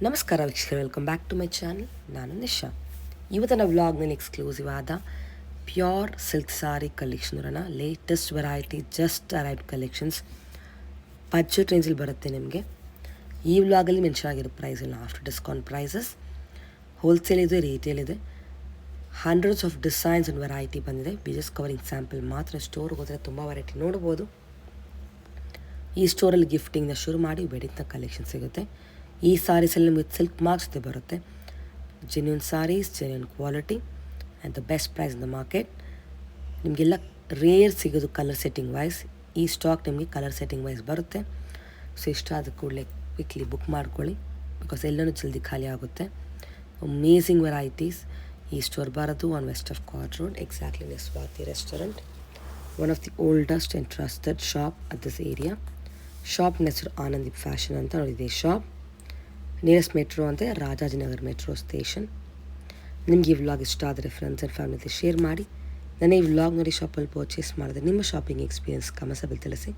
ನಮಸ್ಕಾರ ವೀಕ್ಷಕರು, welcome back to my channel. ನಾನು ನಿಶಾ. ಇವತ್ತಿನ ವ್ಲಾಗ್ನಲ್ಲಿ ಎಕ್ಸ್ಕ್ಲೂಸಿವ್ ಆದ ಪ್ಯೂರ್ ಸಿಲ್ಕ್ ಸಾರಿ ಕಲೆಕ್ಷನ್ ನೋಡೋಣ. Latest variety, just arrived collections budget ರೇಂಜಲ್ಲಿ ಬರುತ್ತೆ ನಿಮಗೆ. ಈ ವ್ಲಾಗಲ್ಲಿ ಮೆನ್ಷನ್ ಆಗಿರೋ ಪ್ರೈಸ್ ಇಲ್ಲ, ಆಫ್ಟರ್ ಡಿಸ್ಕೌಂಟ್ ಪ್ರೈಸಸ್. ಹೋಲ್ಸೇಲ್ ಇದೆ, ರಿಟೇಲ್ ಇದೆ. Hundreds of designs and variety ಬಂದಿದೆ. ಜಸ್ಟ್ ಕವರಿಂಗ್ ಸ್ಯಾಂಪಲ್ ಮಾತ್ರ. ಸ್ಟೋರ್ಗೆ ಹೋದರೆ ತುಂಬ ವೆರೈಟಿ ನೋಡ್ಬೋದು. ಈ ಸ್ಟೋರಲ್ಲಿ ಗಿಫ್ಟಿಂಗ್ನ ಶುರು ಮಾಡಿ ವೆಡ್ಡಿಂಗ್ನ ಕಲೆಕ್ಷನ್ ಸಿಗುತ್ತೆ. ಈ ಸಾರೀಸಲ್ಲಿ ನಿಮಗೆ ಸಿಲ್ಕ್ ಮಾರ್ಕ್ಸ್ ಜೊತೆ ಬರುತ್ತೆ. Genuine saris, genuine quality and the best price in the market. ನಿಮಗೆಲ್ಲ ರೇರ್ ಸಿಗೋದು ಕಲರ್ ಸೆಟ್ಟಿಂಗ್ ವೈಸ್. ಈ ಸ್ಟಾಕ್ ನಿಮಗೆ ಕಲರ್ ಸೆಟ್ಟಿಂಗ್ ವೈಸ್ ಬರುತ್ತೆ. ಸೊ ಇಷ್ಟ ಆದ ಕೂಡಲೇ ಕ್ವಿಕ್ಲಿ ಬುಕ್ ಮಾಡ್ಕೊಳ್ಳಿ, ಬಿಕಾಸ್ ಎಲ್ಲನೂ ಜಲ್ದಿ ಖಾಲಿ ಆಗುತ್ತೆ. Amazing varieties. ಈ ಸ್ಟೋರ್ ಬರೋದು on West of Chord Road, exactly near Swathi restaurant. One of the oldest and trusted shop at this area. ಶಾಪ್ನ ಹೆಸರು ಆನಂದೀಪ್ ಫ್ಯಾಷನ್ ಅಂತ ನೋಡಿದೆ. ಶಾಪ್ ನಿಯರೆಸ್ಟ್ ಮೆಟ್ರೋ ಅಂತ ರಾಜಾಜಿನಗರ್ ಮೆಟ್ರೋ ಸ್ಟೇಷನ್. ನಿಮಗೆ ಈ ವ್ಲಾಗ್ ಇಷ್ಟ ಆದರೆ ಫ್ರೆಂಡ್ಸ್ ಆ್ಯಂಡ್ ಫ್ಯಾಮಿಲಿ ಶೇರ್ ಮಾಡಿ. ನಾನು ಈ ವ್ಲಾಗ್ ನೋಡಿ ಶಾಪಲ್ಲಿ ಪರ್ಚೇಸ್ ಮಾಡಿದೆ. ನಿಮ್ಮ ಶಾಪಿಂಗ್ ಎಕ್ಸ್ಪೀರಿಯನ್ಸ್ ಕಮೆಂಟ್ಸಲ್ಲಿ ತಿಳಿಸಿ.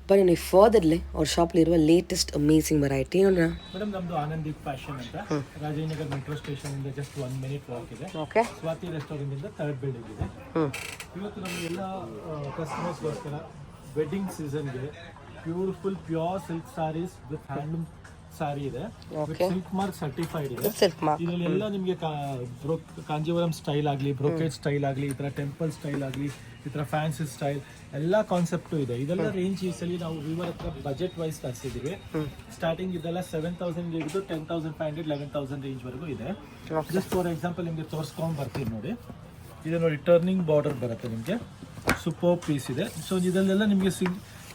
ಬನ್ನಿ ನೀವು ಫರ್ದರ್ಲೆ ಅವ್ರ ಶಾಪಲ್ಲಿರುವ ಲೇಟೆಸ್ಟ್ ಅಮೇಸಿಂಗ್ ವೆರೈಟಿ ನೋಡೋಣ. ಮೇಡಮ್, ನಮ್ದು ಆನಂದೀಪ್ ಫ್ಯಾಷನ್ ಅಂತ ರಾಜಾಜಿನಗರ್ ಮೆಟ್ರೋ ಸ್ಟೇಷನ್ ಇಂದ ಜಸ್ಟ್ 1 minute ವಾಕ್ ಇದೆ. ಓಕೆ, ಸ್ವಾತಿ ರೆಸ್ಟೋರೆಂಟ್ ಇಂದ 3rd ಬಿಲ್ಡಿಂಗ್ ಇದೆ. ಇವತ್ತು ನಮ್ಮ ಎಲ್ಲ ಕಸ್ಟಮರ್ಸ್ಗೋಸ್ಕರ ವೆಡ್ಡಿಂಗ್ ಸೀಸನ್ಗೆ beautiful pure silk saris with handloom sari ಇದೆ. ಸಿಲ್ಕ್ ಮಾರ್ಕ್ ಸರ್ಟಿಫೈಡ್ ಇದೆ. ಇದರಲ್ಲಿ ಎಲ್ಲ ನಿಮಗೆ ಕಾಂಜೀವರಂ ಸ್ಟೈಲ್ ಆಗಲಿ, ಬ್ರೋಕೆಟ್ ಸ್ಟೈಲ್ ಆಗಲಿ, ಈ ಥರ ಟೆಂಪಲ್ ಸ್ಟೈಲ್ ಆಗಲಿ, ಈ ಥರ ಫ್ಯಾನ್ಸಿ ಸ್ಟೈಲ್ ಎಲ್ಲ ಕಾನ್ಸೆಪ್ಟು ಇದೆ. ಇದೆಲ್ಲ ರೇಂಜ್ ಈ ಸಲ ನಾವು ವಿವರ್ ಹತ್ರ ಬಜೆಟ್ ವೈಸ್ ತರಿಸಿದ್ದೀವಿ. ಸ್ಟಾರ್ಟಿಂಗ್ ಇದೆಲ್ಲ 7,000 ಹಿಡಿದು 10,500, 11,000 ರೇಂಜ್ ವರೆಗೂ ಇದೆ. ಜಸ್ಟ್ ಫಾರ್ ಎಕ್ಸಾಂಪಲ್ ನಿಮಗೆ ತೋರಿಸ್ಕೊಂಡು ಬರ್ತೀವಿ ನೋಡಿ. ಇದು ನೋಡಿ, ಟರ್ನಿಂಗ್ ಬಾರ್ಡರ್ ಬರುತ್ತೆ ನಿಮಗೆ. ಸೂಪರ್ ಪೀಸ್ ಇದೆ. ಸೊ ಇದರಲ್ಲೆಲ್ಲ ನಿಮಗೆ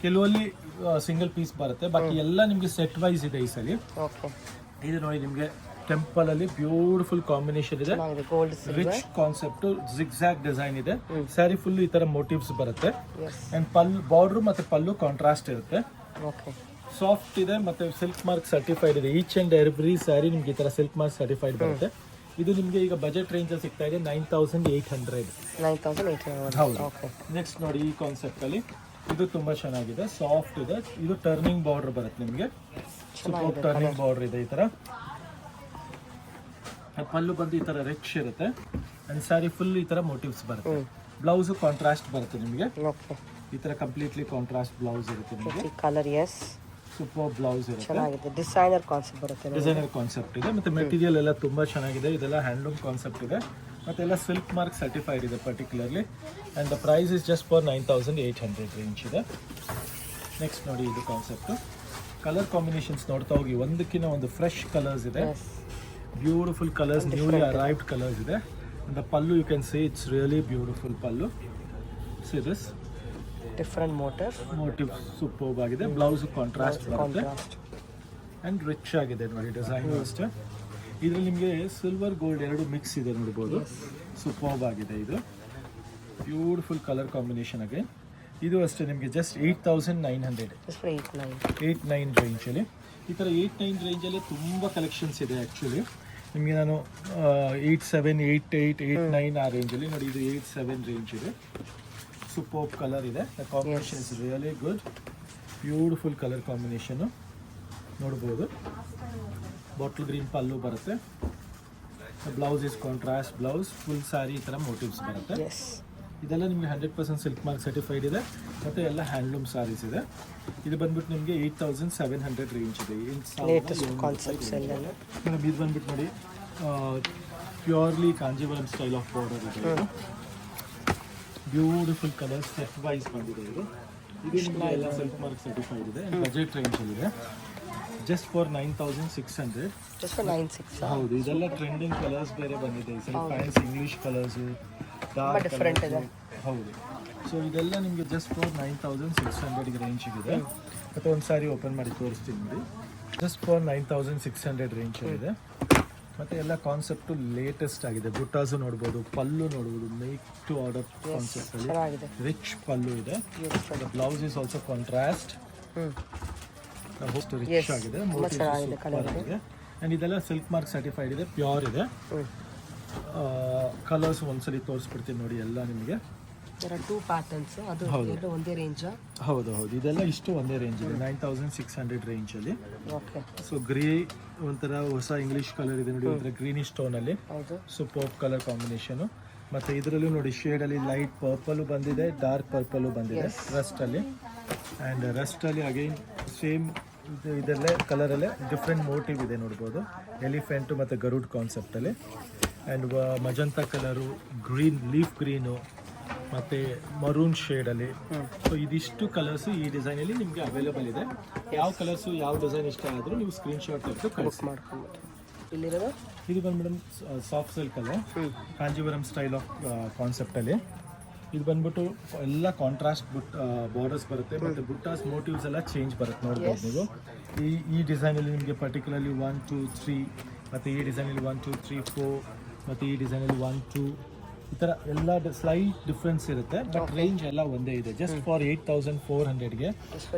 ಕೆಲವಲ್ಲಿ ಸಿಂಗಲ್ ಪೀಸ್ ಬರುತ್ತೆ, ಬಾಕಿ ಎಲ್ಲ ನಿಮಗೆ ಸೆಟ್ ವೈಸ್ ಇದೆ ಈ ಸಲ. ಇದು ನೋಡಿ, ನಿಮಗೆ ಟೆಂಪಲ್ ಅಲ್ಲಿ ಬ್ಯೂಟಿಫುಲ್ ಕಾಂಬಿನೇಷನ್ ಇದೆ. ರಿಚ್ ಕಾನ್ಸೆಪ್ಟ್, ಜಿಗ್ಜಾಗ್ ಡಿಸೈನ್ ಇದೆ. ಸ್ಯಾರಿ ಫುಲ್ ಈ ತರ ಮೋಟಿವ್ಸ್ ಬರುತ್ತೆ. ಅಂಡ್ ಪಲ್ಲು, ಬಾರ್ಡರ್ ಮತ್ತೆ ಪಲ್ಲು ಕಾಂಟ್ರಾಸ್ಟ್ ಇರುತ್ತೆ. ಸಾಫ್ಟ್ ಇದೆ ಮತ್ತೆ ಸಿಲ್ಕ್ ಮಾರ್ಕ್ ಸರ್ಟಿಫೈಡ್ ಇದೆ. ಈಚ್ ಅಂಡ್ ಎವ್ರಿ ಸ್ಯಾರಿ ನಿಮ್ಗೆ ಈ ತರ ಸಿಲ್ಕ್ ಮಾರ್ಕ್ ಸರ್ಟಿಫೈಡ್ ಬರುತ್ತೆ. ಇದು ನಿಮಗೆ ಈಗ ಬಜೆಟ್ ರೇಂಜ್ ಅಲ್ಲಿ ಸಿಗ್ತಾ ಇದೆ 9,800. ಹೌದು. ನೆಕ್ಸ್ಟ್ ನೋಡಿ, ಈ ಕಾನ್ಸೆಪ್ಟ್ ಅಲ್ಲಿ ಇದು ತುಂಬಾ ಚೆನ್ನಾಗಿದೆ, ಸಾಫ್ಟ್ ಇದೆ. ಇದು ಟರ್ನಿಂಗ್ ಬಾರ್ಡರ್ ಬರುತ್ತೆ ನಿಮಗೆ. ಸೂಪರ್ ಟರ್ನಿಂಗ್ ಬಾರ್ಡರ್ ಇದೆ. ಈ ತರ ಪಲ್ಲು ಬಂದು ಈ ತರ ರಿಚ್ ಇರುತ್ತೆ. ಅಂಡ್ ಸ್ಯಾರಿ ಫುಲ್ ಈ ತರ ಮೋಟಿವ್ಸ್ ಬರುತ್ತೆ. ಬ್ಲೌಸ್ ಕಾಂಟ್ರಾಸ್ಟ್ ಬರುತ್ತೆ ನಿಮಗೆ. ಈ ತರ ಕಂಪ್ಲೀಟ್ಲಿ ಕಾಂಟ್ರಾಸ್ಟ್ ಬ್ಲೌಸ್ ಇರುತ್ತೆ ನಿಮಗೆ. ಕಲರ್ ಎಸ್, ಸೂಪರ್ ಬ್ಲೌಸ್ ಇರುತ್ತೆ. ಚೆನ್ನಾಗಿದೆ. ಡಿಸೈನರ್ ಕಾನ್ಸೆಪ್ಟ್ ಬರುತ್ತೆ. ಡಿಸೈನರ್ ಕಾನ್ಸೆಪ್ಟ್ ಇದೆ. ಮತ್ತೆ ಮೆಟೀರಿಯಲ್ ಎಲ್ಲ ತುಂಬಾ ಚೆನ್ನಾಗಿದೆ. ಇದೆಲ್ಲ ಹ್ಯಾಂಡ್ಲೂಮ್ ಕಾನ್ಸೆಪ್ಟ್ ಇದೆ. ಮತ್ತೆ ಎಲ್ಲ ಸಿಲ್ಕ್ ಮಾರ್ಕ್ ಸರ್ಟಿಫೈಡ್ ಇದೆ particularly. And the price is just for 9,800 range ಇದೆ. ನೆಕ್ಸ್ಟ್ ನೋಡಿ, ಇದು ಕಾನ್ಸೆಪ್ಟ್. ಕಲರ್ ಕಾಂಬಿನೇಷನ್ಸ್ ನೋಡ್ತಾ ಹೋಗಿ, ಒಂದಕ್ಕಿಂತ ಒಂದು ಫ್ರೆಶ್ ಕಲರ್ಸ್ ಇದೆ. Beautiful colours, newly arrived colours ಇದೆ. The pallu you can say it's really beautiful pallu. See this different motif superb ಆಗಿದೆ. ಬ್ಲೌಸ್ ಕಾಂಟ್ರಾಸ್ಟ್ ಬರುತ್ತೆ ಆ್ಯಂಡ್ ರಿಚ್ ಆಗಿದೆ ನೋಡಿ ಡಿಸೈನ್ ಅಷ್ಟೇ. ಇದರಲ್ಲಿ ನಿಮಗೆ ಸಿಲ್ವರ್ ಗೋಲ್ಡ್ ಎರಡು ಮಿಕ್ಸ್ ಇದೆ ನೋಡ್ಬೋದು. ಸೂಪರ್ಬ್ ಆಗಿದೆ. ಇದು ಬ್ಯೂಟಿಫುಲ್ ಕಲರ್ ಕಾಂಬಿನೇಷನ್ ಆಗಿ. ಇದು ಅಷ್ಟೇ ನಿಮಗೆ ಜಸ್ಟ್ 8,900, 8,900 ರೇಂಜಲ್ಲಿ. ಈ ಥರ 8,900 ರೇಂಜಲ್ಲಿ ತುಂಬ ಕಲೆಕ್ಷನ್ಸ್ ಇದೆ ಆ್ಯಕ್ಚುಲಿ. ನಿಮಗೆ ನಾನು 8,700, 8,800, 8,900 ಆ ರೇಂಜಲ್ಲಿ ನೋಡಿ. ಇದು 8,700 ರೇಂಜ್ ಇದೆ. ಸೂಪರ್ಬ್ ಕಲರ್ ಇದೆ. The combination is really good. Beautiful colour combination ನೋಡ್ಬೋದು. ಬಾಟಲ್ ಗ್ರೀನ್ ಪಲ್ಲು ಬರುತ್ತೆ. Blouse is contrast blouse. Full sari ಈ ಥರ ಮೋಟಿವ್ಸ್ ಬರುತ್ತೆ. ಇದೆಲ್ಲ ನಿಮಗೆ 100% ಸಿಲ್ಕ್ ಮಾರ್ಕ್ ಸರ್ಟಿಫೈಡ್ ಇದೆ. ಮತ್ತು ಎಲ್ಲ ಹ್ಯಾಂಡ್ಲೂಮ್ ಸ್ಯಾರೀಸ್ ಇದೆ. ಇದು ಬಂದ್ಬಿಟ್ಟು ನಿಮಗೆ 8,700 ರೇಂಜ್ ಇದೆ. ಮೇಡಮ್, ಇದು ಬಂದ್ಬಿಟ್ಟು ನೋಡಿ, purely Kanjeevaram style of border ಇದೆ. ಬ್ಯೂಟಿಫುಲ್ ಕಲರ್ಸ್ ಸೆಟ್ ವೈಸ್ ಬಂದಿದೆ. ಇದು ನಿಮಗೆ ಎಲ್ಲ ಸಿಲ್ಕ್ ಮಾರ್ಕ್ ಸರ್ಟಿಫೈಡ್ ಇದೆ. ಬಜೆಟ್ ರೇಂಜಲ್ಲಿದೆ. Just for 9,600. ಹೌದು. ಇದೆಲ್ಲ ಟ್ರೆಂಡಿಂಗ್ ಕಲರ್ಸ್ ಬೇರೆ ಬಂದಿದೆ. Fancy English colours, dark colours. ಹೌದು. ಸೊ ಇದೆಲ್ಲ ನಿಮಗೆ ಜಸ್ಟ್ ಫಾರ್ 9,600 ರೇಂಜ್ ಇದೆ. ಮತ್ತು ಒಂದು ಸಾರಿ ಓಪನ್ ಮಾಡಿ ತೋರಿಸ್ತೀನಿ ನೋಡಿ. ಜಸ್ಟ್ ಫಾರ್ 9,600 ರೇಂಜ್ ಇದೆ. ಮತ್ತು ಎಲ್ಲ ಕಾನ್ಸೆಪ್ಟು ಲೇಟೆಸ್ಟ್ ಆಗಿದೆ. ಬುಟ್ಟಾಸು ನೋಡ್ಬೋದು, ಪಲ್ಲು ನೋಡ್ಬೋದು. ಮೇಕ್ ಟು ಆರ್ಡರ್ ಕಾನ್ಸೆಪ್ಟಲ್ಲಿ ರಿಚ್ ಪಲ್ಲು ಇದೆ. Blouse is also contrast. Rich ಆಗಿದೆ. ಆ್ಯಂಡ್ ಇದೆಲ್ಲ ಸಿಲ್ಕ್ ಮಾರ್ಕ್ ಸರ್ಟಿಫೈಡ್ ಇದೆ, ಪ್ಯೂರ್ ಇದೆ. ಕಲರ್ಸ್ ಒಂದ್ಸಲಿ ತೋರಿಸ್ಬಿಡ್ತೀನಿ ನೋಡಿ ಎಲ್ಲ ನಿಮಗೆ. there are 2 patterns. ಅದು ಎರಡು ಒಂದೇ ರೇಂಜಾ? ಹೌದು ಹೌದು, ಇದೆಲ್ಲ ಇಷ್ಟು ಒಂದೇ ರೇಂಜ್ ಇದೆ, 9600 ರೇಂಜಲ್ಲಿ. ಓಕೆ. ಸೊ ಗ್ರೇ ಒಂಥರ ಹೊಸ ಇಂಗ್ಲಿಷ್ ಕಲರ್ ಇದೆ ನೋಡಿ, ಒಂಥರ ಗ್ರೀನಿಶ್ ಟೋನಲ್ಲಿ. ಹೌದು. Super colour combination. ಮತ್ತು ಇದರಲ್ಲೂ ನೋಡಿ ಶೇಡಲ್ಲಿ ಲೈಟ್ ಪರ್ಪಲು ಬಂದಿದೆ, ಡಾರ್ಕ್ ಪರ್ಪಲು ಬಂದಿದೆ ರಸ್ಟಲ್ಲಿ. ಆ್ಯಂಡ್ ರಸ್ಟಲ್ಲಿ ಅಗೈನ್ ಸೇಮ್ ಇದರಲ್ಲೇ ಕಲರಲ್ಲೇ ಡಿಫ್ರೆಂಟ್ ಮೋಟಿವ್ ಇದೆ ನೋಡ್ಬೋದು, ಎಲಿಫೆಂಟು ಮತ್ತು ಗರುಡ್ ಕಾನ್ಸೆಪ್ಟಲ್ಲಿ. And magenta colour, green leaf green ಮತ್ತು ಮರೂನ್ ಶೇಡಲ್ಲಿ. ಸೊ ಇದಿಷ್ಟು ಕಲರ್ಸು ಈ ಡಿಸೈನಲ್ಲಿ ನಿಮಗೆ ಅವೈಲೇಬಲ್ ಇದೆ. ಯಾವ ಕಲರ್ಸು ಯಾವ ಡಿಸೈನ್ ಇಷ್ಟ ಆದರೂ ನೀವು ಸ್ಕ್ರೀನ್ಶಾಟ್ ತೆಗೆದು ಕಳಿಸಿ. ಮಾಡ್ಕೊಂಡು ಇಲ್ಲಿರೋದು ಇದು ಬಂದು ಮೇಡಮ್ ಸಾಫ್ಟ್ ಸಿಲ್ಕ್ ಅಲ್ಲ, ಕಾಂಜೀವರಂ ಸ್ಟೈಲ್ ಆಫ್ ಕಾನ್ಸೆಪ್ಟಲ್ಲಿ. ಇದು ಬಂದ್ಬಿಟ್ಟು ಎಲ್ಲ ಕಾಂಟ್ರಾಸ್ಟ್ ಬಾರ್ಡರ್ಸ್ ಬರುತ್ತೆ, ಮತ್ತು ಬುಟ್ಟಾಸ್ ಮೋಟಿವ್ಸ್ ಎಲ್ಲ ಚೇಂಜ್ ಬರುತ್ತೆ ನೋಡ್ಬೋದು ನೀವು. ಈ ಡಿಸೈನಲ್ಲಿ ನಿಮಗೆ ಪರ್ಟಿಕ್ಯುಲರ್ಲಿ 1 2 3, ಮತ್ತು ಈ ಡಿಸೈನಲ್ಲಿ 1 2 3 4, ಮತ್ತು ಈ ಡಿಸೈನಲ್ಲಿ 1 2, ಈ ಥರ ಎಲ್ಲ ಸ್ಲೈಟ್ ಡಿಫ್ರೆನ್ಸ್ ಇರುತ್ತೆ, ಬಟ್ ರೇಂಜ್ ಎಲ್ಲ ಒಂದೇ ಇದೆ. ಜಸ್ಟ್ ಫಾರ್ 8400ಗೆ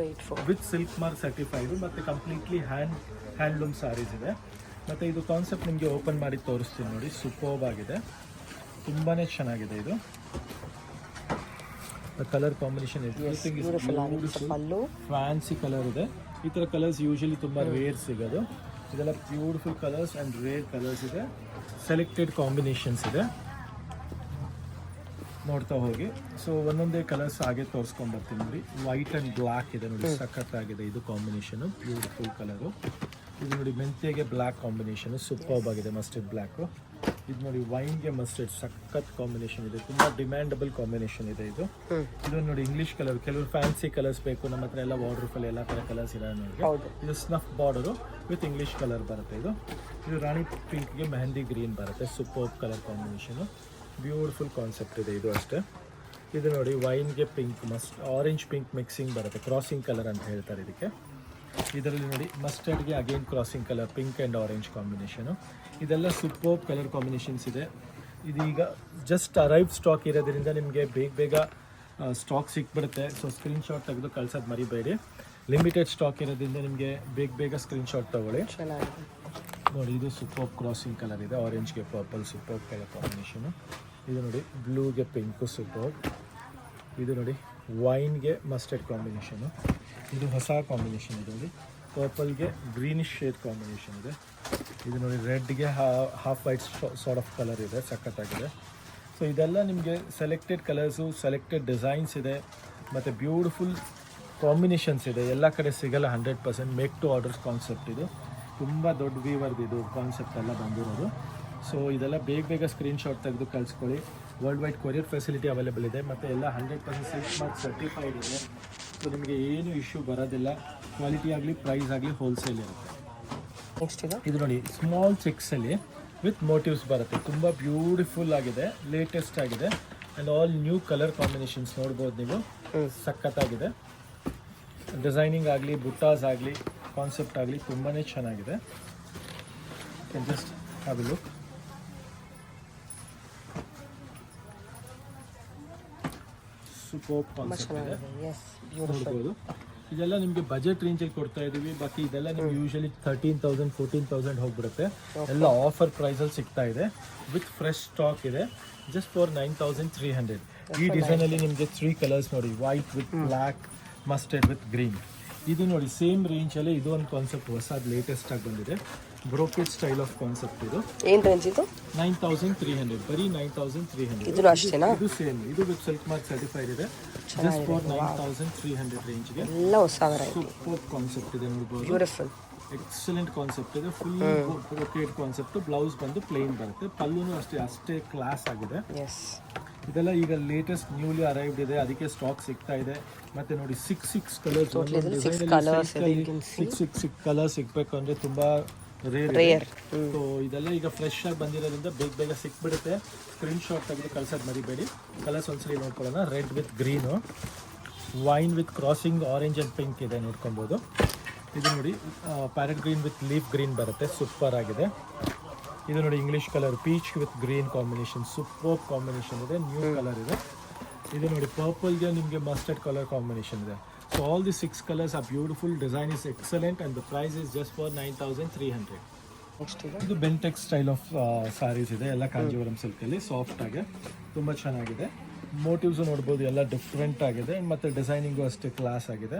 ವಿತ್ ಸಿಲ್ಕ್ ಮಾರ್ಕ್ ಸರ್ಟಿಫೈಡು, ಮತ್ತು ಕಂಪ್ಲೀಟ್ಲಿ ಹ್ಯಾಂಡ್ಲೂಮ್ ಸ್ಯಾರೀಸ್ ಇದೆ. ಮತ್ತು ಇದು ಕಾನ್ಸೆಪ್ಟ್ ನಿಮಗೆ ಓಪನ್ ಮಾಡಿ ತೋರಿಸ್ತೀನಿ ನೋಡಿ, ಸೂಪರ್ಬ್ ಆಗಿದೆ, ತುಂಬಾ ಚೆನ್ನಾಗಿದೆ. ಇದು ಕಲರ್ ಕಾಂಬಿನೇಷನ್ ಫ್ಯಾನ್ಸಿ ಕಲರ್ ಇದೆ. ಈ ಥರ ಕಲರ್ಸ್ ಯೂಶಲಿ ತುಂಬ ರೇರ್ ಸಿಗೋದು. ಇದೆಲ್ಲ beautiful colours and rare colours ಇದೆ, ಸೆಲೆಕ್ಟೆಡ್ ಕಾಂಬಿನೇಷನ್ಸ್ ಇದೆ, ನೋಡ್ತಾ ಹೋಗಿ. ಸೊ ಒಂದೊಂದೇ ಕಲರ್ಸ್ ಹಾಗೆ ತೋರಿಸ್ಕೊಂಡು ಬರ್ತೀನಿ ನೋಡಿ. ವೈಟ್ ಆ್ಯಂಡ್ ಬ್ಲ್ಯಾಕ್ ಇದೆ ನೋಡಿ, ಸಖತ್ತಾಗಿದೆ ಇದು ಕಾಂಬಿನೇಷನು, ಬ್ಯೂಟಿಫುಲ್ ಕಲರು. ಇದು ನೋಡಿ ಮೆಂತೆಗೆ ಬ್ಲ್ಯಾಕ್ ಕಾಂಬಿನೇಷನು, ಸೂಪರ್ಬ್ ಆಗಿದೆ, ಮಸ್ಟರ್ಡ್ ಬ್ಲ್ಯಾಕು. ಇದು ನೋಡಿ ವೈನ್ಗೆ ಮಸ್ಟರ್ಡ್, ಸಖತ್ ಕಾಂಬಿನೇಷನ್ ಇದೆ, ತುಂಬ ಡಿಮ್ಯಾಂಡಬಲ್ ಕಾಂಬಿನೇಷನ್ ಇದೆ ಇದು. ಇದು ನೋಡಿ ಇಂಗ್ಲೀಷ್ ಕಲರ್, ಕೆಲವರು ಫ್ಯಾನ್ಸಿ ಕಲರ್ಸ್ ಬೇಕು, ನಮ್ಮ ಹತ್ರ ಎಲ್ಲ ವಾಟರ್ಫಾಲ್ ಎಲ್ಲ ಥರ ಕಲರ್ಸ್ ಇದೆ ನೋಡಿ. ಇದು snuff border with English colour ಬರುತ್ತೆ. ಇದು ರಾಣಿ ಪಿಂಕ್ಗೆ ಮೆಹಂದಿ ಗ್ರೀನ್ ಬರುತ್ತೆ, superb colour combination, beautiful concept ಇದೆ ಇದು ಅಷ್ಟೇ. ಇದು ನೋಡಿ ವೈನ್ಗೆ ಪಿಂಕ್, ಆರೆಂಜ್ ಪಿಂಕ್ ಮಿಕ್ಸಿಂಗ್ ಬರುತ್ತೆ, ಕ್ರಾಸಿಂಗ್ ಕಲರ್ ಅಂತ ಹೇಳ್ತಾರೆ ಇದಕ್ಕೆ. ಇದರಲ್ಲಿ ನೋಡಿ ಮಸ್ಟರ್ಡ್ಗೆ again crossing colour, pink and orange combination. ಇದೆಲ್ಲ ಸೂಪರ್ಬ್ ಕಲರ್ ಕಾಂಬಿನೇಷನ್ಸ್ ಇದೆ. ಇದೀಗ ಜಸ್ಟ್ ಅರೈವ್ ಸ್ಟಾಕ್ ಇರೋದ್ರಿಂದ ನಿಮಗೆ ಬೇಗ ಸ್ಟಾಕ್ ಸಿಕ್ಬಿಡುತ್ತೆ. ಸೊ ಸ್ಕ್ರೀನ್ಶಾಟ್ ತೆಗೆದು ಕಳ್ಸೋದು ಮರಿಬೇಡಿ, ಲಿಮಿಟೆಡ್ ಸ್ಟಾಕ್ ಇರೋದ್ರಿಂದ ನಿಮಗೆ ಬೇಗ ಸ್ಕ್ರೀನ್ಶಾಟ್ ತೊಗೊಳ್ಳಿ. ನೋಡಿ ಇದು ಸೂಪರ್ಬ್ ಕ್ರಾಸಿಂಗ್ ಕಲರ್ ಇದೆ, ಆರೆಂಜ್ಗೆ ಪರ್ಪಲ್, ಸೂಪರ್ಬ್ ಕಲರ್ ಕಾಂಬಿನೇಷನು. ಇದು ನೋಡಿ ಬ್ಲೂಗೆ ಪಿಂಕು, ಸೂಪರ್ಬ್. ಇದು ನೋಡಿ ವೈನ್ಗೆ ಮಸ್ಟರ್ಡ್ ಕಾಂಬಿನೇಷನು, ಇದು ಹೊಸ ಕಾಂಬಿನೇಷನ್ ಇದೆ ನೋಡಿ. ಪರ್ಪಲ್ಗೆ ಗ್ರೀನಿಶ್ ಶೇಡ್ ಕಾಂಬಿನೇಷನ್ ಇದೆ. ಇದು ನೋಡಿ ರೆಡ್ಗೆ half white sort of colour ಇದೆ, ಸಖತ್ತಾಗಿದೆ. ಸೊ ಇದೆಲ್ಲ ನಿಮಗೆ ಸೆಲೆಕ್ಟೆಡ್ ಕಲರ್ಸು, ಸೆಲೆಕ್ಟೆಡ್ ಡಿಸೈನ್ಸ್ ಇದೆ, ಮತ್ತು ಬ್ಯೂಟಿಫುಲ್ ಕಾಂಬಿನೇಷನ್ಸ್ ಇದೆ. ಎಲ್ಲ ಕಡೆ ಸಿಗಲ್ಲ 100%, ಮೇಕ್ ಟು ಆರ್ಡರ್ಸ್ ಕಾನ್ಸೆಪ್ಟ್ ಇದು, ತುಂಬ ದೊಡ್ಡ ವೀವರ್ದು ಇದು ಕಾನ್ಸೆಪ್ಟ್ ಎಲ್ಲ ಬಂದಿರೋದು. ಸೊ ಇದೆಲ್ಲ ಬೇಗ ಸ್ಕ್ರೀನ್ಶಾಟ್ ತೆಗೆದು ಕಳಿಸ್ಕೊಳ್ಳಿ. World wide courier facility available ಇದೆ, ಮತ್ತು ಎಲ್ಲ 100% ಸಿಲ್ಕ್ ಮಾರ್ಕ್ ಸರ್ಟಿಫೈಡ್ ಇದೆ. ಸೊ ನಿಮಗೆ ಏನು ಇಶ್ಯೂ ಬರೋದಿಲ್ಲ, ಕ್ವಾಲಿಟಿ ಆಗಲಿ ಪ್ರೈಸ್ ಆಗಲಿ ಹೋಲ್ಸೇಲ್ ಇರುತ್ತೆ. ನೆಕ್ಸ್ಟ್ ಇದು ನೋಡಿ ಸ್ಮಾಲ್ ಚೆಕ್ಸಲ್ಲಿ ವಿತ್ ಮೋಟಿವ್ಸ್ ಬರುತ್ತೆ, ತುಂಬ ಬ್ಯೂಟಿಫುಲ್ ಆಗಿದೆ, ಲೇಟೆಸ್ಟ್ ಆಗಿದೆ, and all new colour combinations ನೋಡ್ಬೋದು ನೀವು, ಸಖತ್ತಾಗಿದೆ. ಡಿಸೈನಿಂಗ್ ಆಗಲಿ, ಬುಟ್ಟಾಸ್ ಆಗಲಿ, ಕಾನ್ಸೆಪ್ಟ್ ಆಗಲಿ ತುಂಬಾ ಚೆನ್ನಾಗಿದೆ. Can just have A look. Super concept ಇದೆ, ನೋಡ್ಬೋದು. ಇದೆಲ್ಲ ನಿಮಗೆ ಬಜೆಟ್ ರೇಂಜಲ್ಲಿ ಕೊಡ್ತಾ ಇದ್ದೀವಿ. ಬಾಕಿ ಇದೆಲ್ಲ ನಿಮ್ಗೆ ಯೂಶಲಿ 13,000 14,000 ಹೋಗ್ಬಿಡುತ್ತೆ. ಎಲ್ಲ ಆಫರ್ ಪ್ರೈಸಲ್ಲಿ ಸಿಗ್ತಾ ಇದೆ, ವಿತ್ ಫ್ರೆಶ್ ಸ್ಟಾಕ್ ಇದೆ, ಜಸ್ಟ್ ಫಾರ್ 9,300. ಈ ಡಿಸೈನಲ್ಲಿ ನಿಮಗೆ 3 ಕಲರ್ಸ್ ನೋಡಿ, white with black, mustard with green. ಇದು ನೋಡಿ ಸೇಮ್ ರೇಂಜಲ್ಲಿ ಇದು ಒಂದು ಕಾನ್ಸೆಪ್ಟ್ ಹೊಸದು ಲೇಟೆಸ್ಟ್ ಆಗಿ ಬಂದಿದೆ, ಬ್ರೋಕೆಡ್ ಸ್ಟೈಲ್ ಆಫ್ ಕಾನ್ಸೆಪ್ಟ್. ಇದು ಏನು ರೇಂಜ್ ಇದು? 9,300, ಬರೀ 9,300. ಇದು ಅಷ್ಟೇನಾ? ಇದು ಸೇಮ್, ಇದು ವಿತ್ ಸಿಲ್ಕ್ ಮಾರ್ಕ್ ಸರ್ಟಿಫೈಡ್ ಇದೆ, ಜಸ್ಟ್ ಫಾರ್ 9,300 ರೇಂಜ್ಗೆ. ಎಲ್ಲ ಹೊಸ ಸೂಪರ್ ಕಾನ್ಸೆಪ್ಟ್ ಇದೆ ನೋಡ್ಬೋದು, ಬ್ಯೂಟಿಫುಲ್ ಎಕ್ಸಲೆಂಟ್ ಕಾನ್ಸೆಪ್ಟ್ ಇದೆ. ಫುಲ್ ಬ್ರೋಕೆಡ್ ಕಾನ್ಸೆಪ್ಟ್, ಬ್ಲೌಸ್ ಬಂದು ಪ್ಲೇನ್ ಬರುತ್ತೆ, ಪಲ್ಲೂನು ಅಷ್ಟೇ ಕ್ಲಾಸ್ ಆಗಿದೆ. ಇದೆಲ್ಲ ಈಗ ಲೇಟೆಸ್ಟ್ ನ್ಯೂಲಿ ಅರೈವ್ಡ್ ಇದೆ, ಅದಕ್ಕೆ ಸ್ಟಾಕ್ ಸಿಗ್ತಾ ಇದೆ. ಮತ್ತೆ ನೋಡಿ 6 ಕಲರ್ಸ್, 6 ಕಲರ್ ಸಿಗ್ಬೇಕು ಅಂದ್ರೆ ತುಂಬಾ ರೇರ್. ಸೊ ಇದೆಲ್ಲ ಈಗ ಫ್ರೆಶ್ ಆಗಿ ಬಂದಿರೋದ್ರಿಂದ ಬೇಗ ಸಿಕ್ಬಿಡುತ್ತೆ. ಸ್ಕ್ರೀನ್ಶಾಟ್ ತೆಗೆದು ಕಳ್ಸೋದು ಮರಿಬೇಡಿ. ಕಲರ್ಸ್ ಒಂದ್ಸಲಿ ನೋಡ್ಕೊಳ್ಳೋಣ. Red with green, wine with crossing orange and pink ಇದೆ, ನೋಡ್ಕೊಬೋದು. ಇದು ನೋಡಿ parrot green with leaf green ಬರುತ್ತೆ, ಸೂಪರ್ ಆಗಿದೆ. ಇದು ನೋಡಿ English colour, peach with green combination, super combination ಇದೆ, ನ್ಯೂ ಕಲರ್ ಇದೆ. ಇದು ನೋಡಿ ಪರ್ಪಲ್ಗೆ ನಿಮಗೆ ಮಸ್ಟರ್ಡ್ ಕಲರ್ ಕಾಂಬಿನೇಷನ್ ಇದೆ. So all the 6 colours are beautiful, design is excellent, and the price is just for 9,300. ಇದು ಬೆಂಟೆಕ್ಸ್ ಸ್ಟೈಲ್ ಆಫ್ ಸ್ಯಾರೀಸ್ ಇದೆ, ಎಲ್ಲ ಕಾಂಜೀವರಂ ಸಿಲ್ಕಲ್ಲಿ ಸಾಫ್ಟ್ ಆಗಿ ತುಂಬ ಚೆನ್ನಾಗಿದೆ. ಮೋಟಿವ್ಸು ನೋಡ್ಬೋದು ಎಲ್ಲ ಡಿಫ್ರೆಂಟ್ ಆಗಿದೆ ಮತ್ತು ಡಿಸೈನಿಂಗು ಅಷ್ಟೇ ಕ್ಲಾಸ್ ಆಗಿದೆ.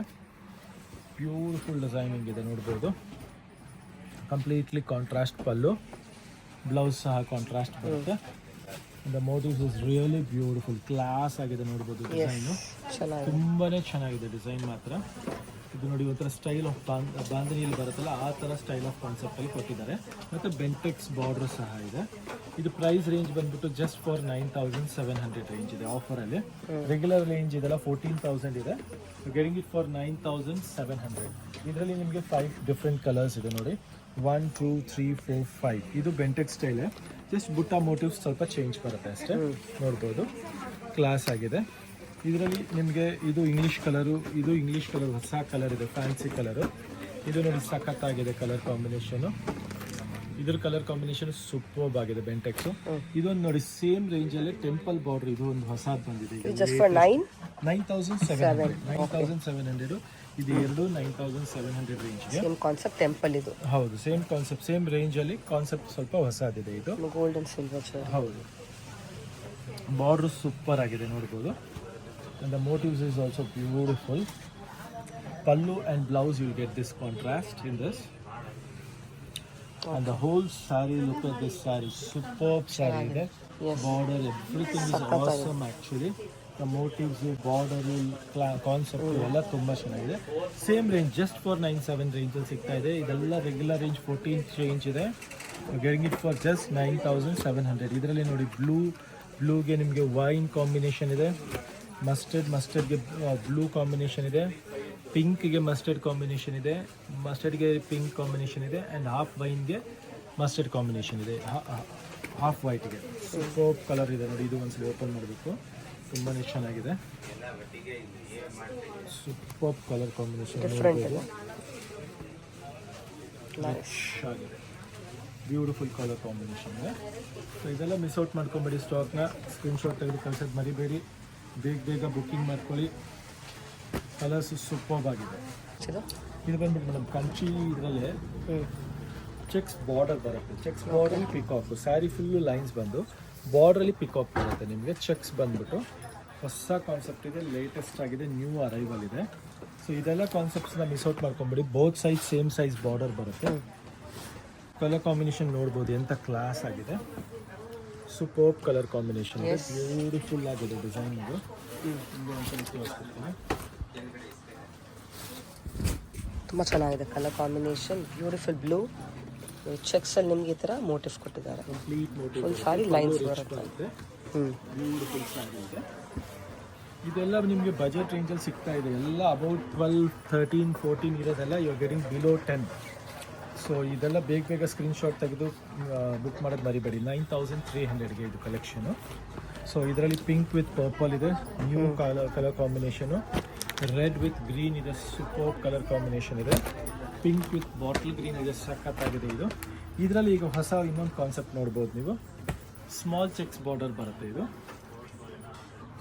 ಬ್ಯೂಟಿಫುಲ್ ಡಿಸೈನಿಂಗ್ ಇದೆ ನೋಡ್ಬೋದು. ಕಂಪ್ಲೀಟ್ಲಿ ಕಾಂಟ್ರಾಸ್ಟ್ ಪಲ್ಲು, ಬ್ಲೌಸ್ ಸಹ ಕಾಂಟ್ರಾಸ್ಟ್ ಬರುತ್ತೆ. The motives is really beautiful, class ಆಗಿದೆ ನೋಡ್ಬೋದು. ಡಿಸೈನು ತುಂಬಾ ಚೆನ್ನಾಗಿದೆ ಡಿಸೈನ್ ಮಾತ್ರ. ಇದು ನೋಡಿ ಒಂಥರ ಸ್ಟೈಲ್ ಆಫ್ ಬಾಂಧನಿಯಲ್ಲಿ ಬರುತ್ತಲ್ಲ ಆ ಥರ ಸ್ಟೈಲ್ ಆಫ್ ಕಾನ್ಸೆಪ್ಟಲ್ಲಿ ಕೊಟ್ಟಿದ್ದಾರೆ. ಮತ್ತು ಬೆಂಟೆಕ್ಸ್ ಬಾರ್ಡರ್ ಸಹ ಇದೆ. ಇದು ಪ್ರೈಸ್ ರೇಂಜ್ ಬಂದ್ಬಿಟ್ಟು ಜಸ್ಟ್ ಫಾರ್ 9700 ರೇಂಜ್ ಇದೆ ಆಫರಲ್ಲಿ. ರೆಗ್ಯುಲರ್ ರೇಂಜ್ ಇದೆಲ್ಲ 14,000 ಇದೆ. Getting it for 9700. ಇದರಲ್ಲಿ ನಿಮಗೆ 5 ಡಿಫ್ರೆಂಟ್ ಕಲರ್ಸ್ ಇದೆ ನೋಡಿ. 1 2 3 4 5. ಇದು ಬೆಂಟೆಕ್ಸ್ ಸ್ಟೈಲೇ, ಜಸ್ಟ್ ಬುಟ್ಟ ಮೋಟಿವ್ಸ್ ಸ್ವಲ್ಪ ಚೇಂಜ್ ಬರುತ್ತೆ ಅಷ್ಟೇ. ನೋಡ್ಬೋದು, ಕ್ಲಾಸ್ ಆಗಿದೆ. ಇದರಲ್ಲಿ ನಿಮಗೆ ಇದು ಇಂಗ್ಲೀಷ್ ಕಲರು, ಇದು ಇಂಗ್ಲೀಷ್ ಕಲರ್ ಹೊಸ ಕಲರ್ ಇದೆ, ಫ್ಯಾನ್ಸಿ ಕಲರು. ಇದು ನೋಡಿ ಸಖತ್ತಾಗಿದೆ ಕಲರ್ ಕಾಂಬಿನೇಷನು. ಇದ್ರ ಕಲರ್ ಕಾಂಬಿನೇಷನ್ ಸೂಪರ್ಬ್ ಆಗಿದೆ ಬೆಂಟೆಕ್ಸು. ಇದೊಂದು ನೋಡಿ ಸೇಮ್ ರೇಂಜಲ್ಲಿ ಟೆಂಪಲ್ ಬಾರ್ಡರ್, ಇದು ಒಂದು ಹೊಸದು ಬಂದಿದೆ. 9700. ಇದು ಎರಡು 9700 ರೇಂಜ್ಗೆ. ಸೇಮ್ ಕಾನ್ಸೆಪ್ಟ್ ಟೆಂಪಲ್ ಇದು. ಹೌದು, ಸೇಮ್ ಕಾನ್ಸೆಪ್ಟ್, ಸೇಮ್ ರೇಂಜಲ್ಲಿ ಕಾನ್ಸೆಪ್ಟ್ ಸ್ವಲ್ಪ ಹೊಸದಿದೆ ಇದು. Gold and silver. ಹೌದು, ಬಾರ್ಡರ್ ಸೂಪರ್ ಆಗಿದೆ ನೋಡ್ಬೋದು. And the motives is also beautiful. Pallu and blouse, you'll get this contrast in this. And the whole saree, look at this saree, superb saree there. Yes. Border, everything is awesome actually. The motives, border, concept ಎಲ್ಲ ತುಂಬ ಚೆನ್ನಾಗಿದೆ. Same range just for 97 ರೇಂಜಲ್ಲಿ ಸಿಗ್ತಾ ಇದೆ. ಇದೆಲ್ಲ regular range 14 range ಇದೆ. Getting it for just 9700. ಇದರಲ್ಲಿ ನೋಡಿ ಬ್ಲೂಗೆ ನಿಮಗೆ ವೈನ್ ಕಾಂಬಿನೇಷನ್ ಇದೆ, ಮಸ್ಟರ್ಡ್ಗೆ ಬ್ಲೂ ಕಾಂಬಿನೇಷನ್ ಇದೆ, ಪಿಂಕ್ಗೆ ಮಸ್ಟರ್ಡ್ ಕಾಂಬಿನೇಷನ್ ಇದೆ, ಮಸ್ಟರ್ಡ್ಗೆ ಪಿಂಕ್ ಕಾಂಬಿನೇಷನ್ ಇದೆ, ಆ್ಯಂಡ್ ಹಾಫ್ ವೈನ್ಗೆ ಮಸ್ಟರ್ಡ್ ಕಾಂಬಿನೇಷನ್ ಇದೆ, ಹಾಫ್ ವೈಟ್ಗೆ. ಸೂಪರ್ ಕಲರ್ ಇದೆ ನೋಡಿ. ಇದು ಒಂದ್ಸಲ ಓಪನ್ ಮಾಡಬೇಕು, ತುಂಬಾ ಚೆನ್ನಾಗಿದೆ. Super colour combination, beautiful colour combination ಇದೆ. ಸೊ ಇದೆಲ್ಲ ಮಿಸ್ ಔಟ್ ಮಾಡ್ಕೊಂಬೇಡಿ. ಸ್ಟಾಕ್ನ ಸ್ಕ್ರೀನ್ಶಾಟ್ ತೆಗೆದು ಕಳ್ಸೋದು ಮರಿಬೇಡಿ. ಬೇಗ ಬುಕ್ಕಿಂಗ್ ಮಾಡ್ಕೊಳ್ಳಿ. ಕಲರ್ಸ್ ಸೂಪರ್ಬ್ ಆಗಿದೆ. ಇದು ಬಂದ್ಬಿಟ್ಟು ಮೇಡಮ್ ಕಂಚಿ, ಇದರಲ್ಲೇ ಚೆಕ್ಸ್ ಬಾರ್ಡರ್ ಬರುತ್ತೆ. ಚೆಕ್ಸ್ ಬಾರ್ಡರಲ್ಲಿ ಪಿಕಾಕ್, ಸ್ಯಾರಿ ಫುಲ್ಲು ಲೈನ್ಸ್ ಬಂದು ಬಾರ್ಡ್ರಲ್ಲಿ ಪಿಕಾಕ್ ಬರುತ್ತೆ ನಿಮಗೆ. ಚೆಕ್ಸ್ ಬಂದ್ಬಿಟ್ಟು ಹೊಸ ಕಾನ್ಸೆಪ್ಟ್ ಇದೆ, ಲೇಟೆಸ್ಟ್ ಆಗಿದೆ, ನ್ಯೂ ಅರೈವಲ್ ಇದೆ. ಸೊ ಇದೆಲ್ಲ ಕಾನ್ಸೆಪ್ಟ್ಸ್ನ ಮಿಸ್ ಔಟ್ ಮಾಡ್ಕೊಂಬಿಡಿ. Both size same size border ಬರುತ್ತೆ. ಕಲರ್ ಕಾಂಬಿನೇಷನ್ ನೋಡ್ಬೋದು ಎಂಥ ಕ್ಲಾಸ್ ಆಗಿದೆ. ಸೂಪರ್ಬ್ ಕಲರ್ ಕಾಂಬಿನೇಷನ್ ಇದೆ, ಬ್ಯೂಟಿಫುಲ್ ಆಗಿದೆ ಡಿಸೈನ್. ಇದು ತುಂಬ ಚೆನ್ನಾಗಿದೆ ಕಲರ್ ಕಾಂಬಿನೇಷನ್. ಬ್ಯೂಟಿಫುಲ್ ಬ್ಲೂ ಚೆಕ್ಸಲ್ಲಿ ನಿಮಗೆ ಈ ಥರ ಮೋಟಿವ್ ಕೊಟ್ಟಿದ್ದಾರೆ. ಕಂಪ್ಲೀಟ್ ಮೋಟಿವ್, ಒಂದು ಸಾರಿ ಲೈನ್ಸ್ ಬರುತ್ತೆ. ಬ್ಯೂಟಿಫುಲ್ ಸ್ಯಾರಿ ಇದೆ. ಇದೆಲ್ಲ ನಿಮಗೆ ಬಜೆಟ್ ರೇಂಜಲ್ಲಿ ಸಿಗ್ತಾ ಇದೆ. ಎಲ್ಲ ಅಬೌಟ್ 12, 13, 14 ಇರೋದೆಲ್ಲ you are getting below 10. So ಇದೆಲ್ಲ ಬೇಗ ಸ್ಕ್ರೀನ್ಶಾಟ್ ತೆಗೆದು ಬುಕ್ ಮಾಡೋದು ಮರಿಬೇಡಿ. 9300ಗೆ ಇದು ಕಲೆಕ್ಷನು. ಸೊ ಇದರಲ್ಲಿ ಪಿಂಕ್ ವಿತ್ ಪರ್ಪಲ್ ಇದೆ, new colour combination. Red with green ಇದೆ, ಸೂಪರ್ ಕಲರ್ ಕಾಂಬಿನೇಷನ್ ಇದೆ. ಪಿಂಕ್ ವಿತ್ ಬಾಟಲ್ ಗ್ರೀನ್ ಇದೆ, ಸಖತ್ತಾಗಿದೆ ಇದು. ಇದರಲ್ಲಿ ಈಗ ಹೊಸ ಇನ್ನೊಂದು ಕಾನ್ಸೆಪ್ಟ್ ನೋಡ್ಬೋದು ನೀವು. ಸ್ಮಾಲ್ ಚೆಕ್ಸ್ ಬಾರ್ಡರ್ ಬರುತ್ತೆ. ಇದು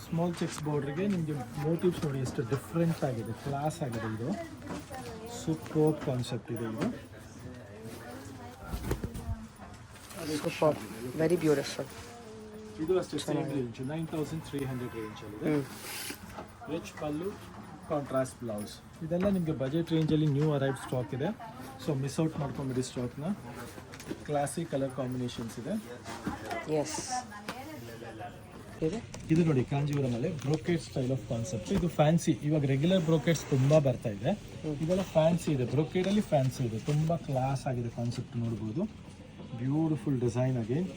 ಸ್ಮಾಲ್ ಚೆಕ್ಸ್ ಬಾರ್ಡ್ರಿಗೆ ನಿಮಗೆ ಮೋಟಿವ್ಸ್ ನೋಡಿ ಎಷ್ಟು ಡಿಫ್ರೆಂಟ್ ಆಗಿದೆ, ಕ್ಲಾಸ್ ಆಗಿದೆ. ಇದು ಸೂಪರ್ ಕಾನ್ಸೆಪ್ಟ್ ಇದೆ. ಇದು ವೆರಿ ಬ್ಯೂಟಿಫುಲ್. ಇದು ಅಷ್ಟೇ ಸೇಮ್ ರೇಂಜ್ 9300 ರೇಂಜಲ್ಲಿದೆ. ರಿಚ್ ಪಲ್ಲು, ಕಾಂಟ್ರಾಸ್ಟ್ ಬ್ಲೌಸ್. ಇದೆಲ್ಲ ನಿಮಗೆ ಬಜೆಟ್ ರೇಂಜಲ್ಲಿ ನ್ಯೂ ಅರೈವ್ ಸ್ಟಾಕ್ ಇದೆ. ಸೊ ಮಿಸ್ ಔಟ್ ಮಾಡ್ಕೊಂಬಿಡಿ ಸ್ಟಾಕ್ನ. ಕ್ಲಾಸಿಕ್ ಕಲರ್ ಕಾಂಬಿನೇಷನ್ಸ್ ಇದೆ. ಎಸ್, ಇದು ನೋಡಿ ಕಾಂಜೀವರಮಲ್ಲಿ ಬ್ರೋಕೆಟ್ ಸ್ಟೈಲ್ ಆಫ್ ಕಾನ್ಸೆಪ್ಟ್. ಇದು ಫ್ಯಾನ್ಸಿ. ಇವಾಗ ರೆಗ್ಯುಲರ್ ಬ್ರೋಕೆಟ್ಸ್ ತುಂಬ ಬರ್ತಾ ಇದೆ, ಇದೆಲ್ಲ ಫ್ಯಾನ್ಸಿ ಇದೆ. ಬ್ರೋಕೆಟಲ್ಲಿ ಫ್ಯಾನ್ಸಿ ಇದೆ, ತುಂಬ ಕ್ಲಾಸ್ ಆಗಿದೆ ಕಾನ್ಸೆಪ್ಟ್ ನೋಡ್ಬೋದು. Beautiful design again.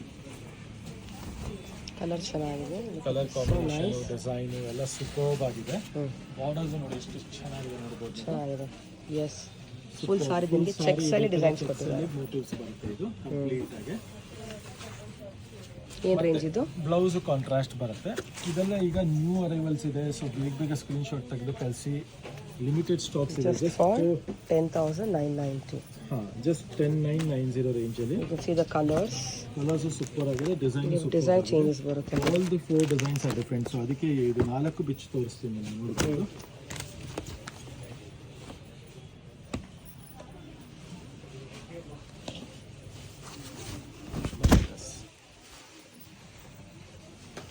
ಕಲರ್ ಚೆನ್ನಾಗಿದೆ, ಕಲರ್ ಕಾಂಬಿನೇಷನ್, ಡಿಸೈನ್ ಎಲ್ಲ ಸೂಪರ್ಬ್ ಆಗಿದೆ. ಬಾರ್ಡರ್ಸ್ ನೋಡಿ ಎಷ್ಟು ಚೆನ್ನಾಗಿದೆ ನೋಡ್ಬೋದು. ಚೆನ್ನಾಗಿದೆ. ಎಸ್, ಫುಲ್ ಸಾರಿ ನಿಮಗೆ ಚೆಕ್ಸ್ ಅಲ್ಲಿ ಡಿಸೈನ್ಸ್ ಕೊಟ್ಟಿದ್ದಾರೆ. ಮೋಟಿವ್ಸ್ ಬರುತ್ತೆ. ಇದು ಕಂಪ್ಲೀಟ್ ಆಗಿ ಏನು ರೇಂಜ್ ಇದು? ಬ್ಲೌಸ್ ಕಾಂಟ್ರಾಸ್ಟ್ ಬರುತ್ತೆ. ಇದೆಲ್ಲ ಈಗ ನ್ಯೂ ಅರೈವಲ್ಸ್ ಇದೆ. ಸೊ ಬೇಗ ಸ್ಕ್ರೀನ್ಶಾಟ್ ತೆಗೆದು ಕಳಿಸಿ. ಲಿಮಿಟೆಡ್ ಸ್ಟಾಕ್ಸ್ ಇದೆ. Just for 10,990. ಹಾಂ, ಜಸ್ಟ್ 10,990 ರೇಂಜಲ್ಲಿ. You can see the colours super ಆಗಿದೆ. ಡಿಸೈನ್ ಚೇಂಜಸ್ ಬರುತ್ತೆ. All the 4 designs are different. So ಅದಕ್ಕೆ ಇದು 4 ಬಿಚ್ಚು ತೋರಿಸ್ತೀನಿ ನಾನು ನೋಡ್ಬೋದು.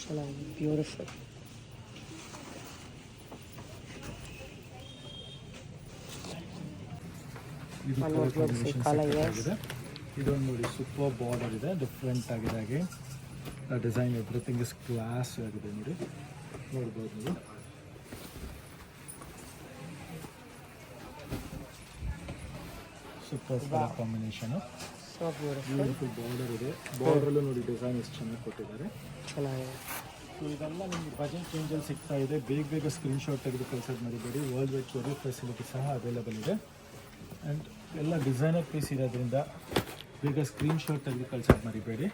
ಚೆನ್ನಾಗಿದೆ, ಬ್ಯೂಟಿಫುಲ್. ಇದು ಕಲರ್ ಕಾಂಬಿನೇಷನ್ ಆಗಿದೆ. ಇದೊಂದು ನೋಡಿ ಸೂಪರ್ ಬಾರ್ಡರ್ ಇದೆ, ಡಿಫ್ರೆಂಟ್ ಆಗಿದೆ. ಹಾಗೆ ಡಿಸೈನ್ ಎವ್ರಿಥಿಂಗ್ ಇಸ್ ಕ್ಲಾಸ್ ಆಗಿದೆ ನೋಡಿ, ನೋಡ್ಬೋದು ನೀವು. Super colour combination, beautiful border ಇದೆ. ಬಾರ್ಡ್ರಲ್ಲೂ ನೋಡಿ ಡಿಸೈನ್ ಎಷ್ಟು ಚೆನ್ನಾಗಿ ಕೊಟ್ಟಿದ್ದಾರೆ, ಚೆನ್ನಾಗಿದೆ. ಇದೆಲ್ಲ ನಿಮಗೆ ಬಜೆಟ್ ರೇಂಜಲ್ಲಿ ಸಿಗ್ತಾ ಇದೆ. ಬೇಗ ಸ್ಕ್ರೀನ್ಶಾಟ್ ತೆಗೆದು ಕಳ್ಸೋದು ಮರಿಬೇಡಿ. ವರ್ಲ್ಡ್ ವೈಡ್ ಕೊರಿಯರ್ ಫೆಸಿಲಿಟಿ ಸಹ ಅವೈಲೇಬಲ್ ಇದೆ. ಆ್ಯಂಡ್ ಎಲ್ಲ ಡಿಸೈನರ್ ಪೀಸ್ ಇರೋದ್ರಿಂದ ಬೇಗ ಸ್ಕ್ರೀನ್ಶಾಟ್ ತೆಗೆದು ಕಳ್ಸೋದು ಮರಿಬೇಡಿ.